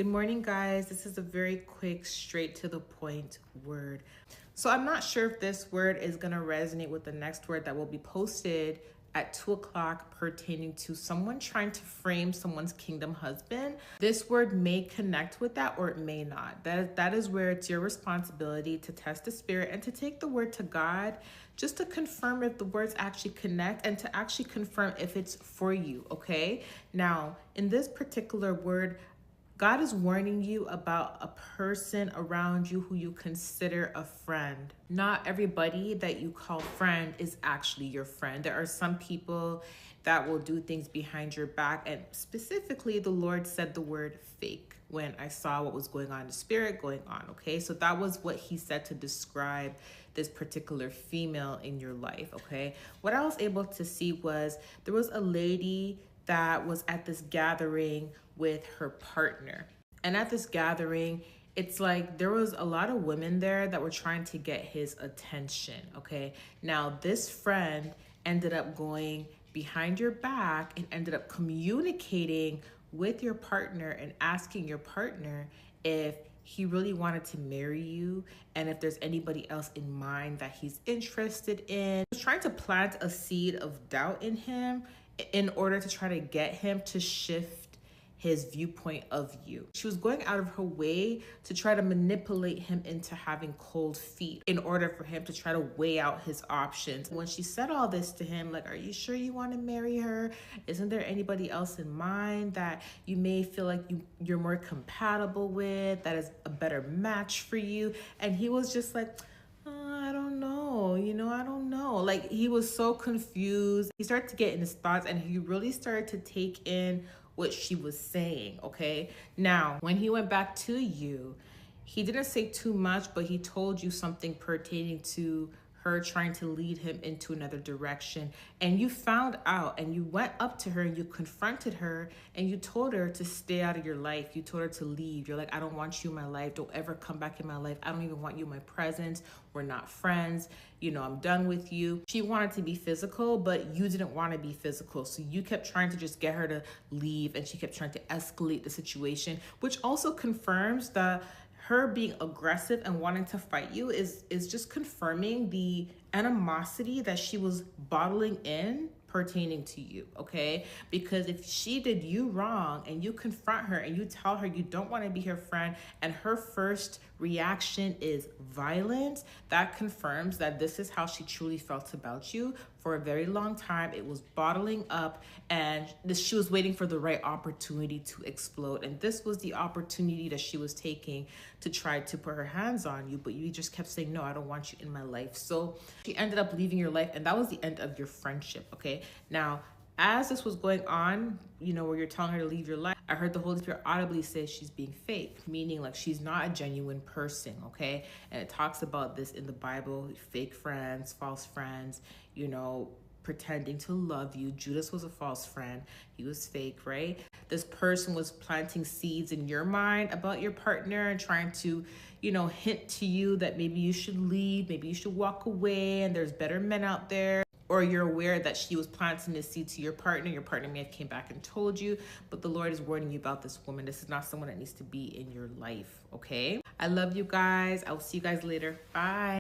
Good morning, guys. This is a very quick, straight to the point word. So I'm not sure if this word is going to resonate with the next word that will be posted at 2 o'clock pertaining to someone trying to frame someone's kingdom husband. This word may connect with that or it may not. That is where it's your responsibility to test the spirit and to take the word to God just to confirm if the words actually connect and to actually confirm if it's for you, okay? Now, in this particular word, God is warning you about a person around you who you consider a friend. Not everybody that you call friend is actually your friend. There are some people that will do things behind your back, and specifically the Lord said the word fake when I saw what was going on in the spirit going on, okay? So that was what he said to describe this particular female in your life, okay? What I was able to see was there was a lady that was at this gathering with her partner. And at this gathering, it's like there was a lot of women there that were trying to get his attention, okay? Now, this friend ended up going behind your back and ended up communicating with your partner and asking your partner if he really wanted to marry you and if there's anybody else in mind that he's interested in. He was trying to plant a seed of doubt in him in order to try to get him to shift his viewpoint of you. She was going out of her way to try to manipulate him into having cold feet in order for him to try to weigh out his options. When she said all this to him, like, are you sure you want to marry her? Isn't there anybody else in mind that you may feel like you're more compatible with, that is a better match for you? And he was just like, I don't know, I don't know. Like, he was so confused. He started to get in his thoughts and he really started to take in what she was saying, okay? Now, when he went back to you, he didn't say too much, but he told you something pertaining to her trying to lead him into another direction. And you found out and you went up to her and you confronted her and you told her to stay out of your life. You told her to leave. You're like, I don't want you in my life. Don't ever come back in my life. I don't even want you in my presence. We're not friends. I'm done with you. She wanted to be physical, but you didn't want to be physical. So you kept trying to just get her to leave and she kept trying to escalate the situation, which also confirms that her being aggressive and wanting to fight you is just confirming the animosity that she was bottling in pertaining to you, okay? Because if she did you wrong and you confront her and you tell her you don't want to be her friend and her first reaction is violence, that confirms that this is how she truly felt about you for a very long time. It was bottling up and she was waiting for the right opportunity to explode. And this was the opportunity that she was taking to try to put her hands on you, but you just kept saying, no, I don't want you in my life. So she ended up leaving your life and that was the end of your friendship, okay? Now, as this was going on, where you're telling her to leave your life, I heard the Holy Spirit audibly say she's being fake, meaning like she's not a genuine person, okay? And it talks about this in the Bible, fake friends, false friends, pretending to love you. Judas was a false friend. He was fake, right? This person was planting seeds in your mind about your partner and trying to, hint to you that maybe you should leave, maybe you should walk away and there's better men out there. Or you're aware that she was planting this seed to your partner may have came back and told you, but the Lord is warning you about this woman. This is not someone that needs to be in your life, okay? I love you guys. I will see you guys later. Bye.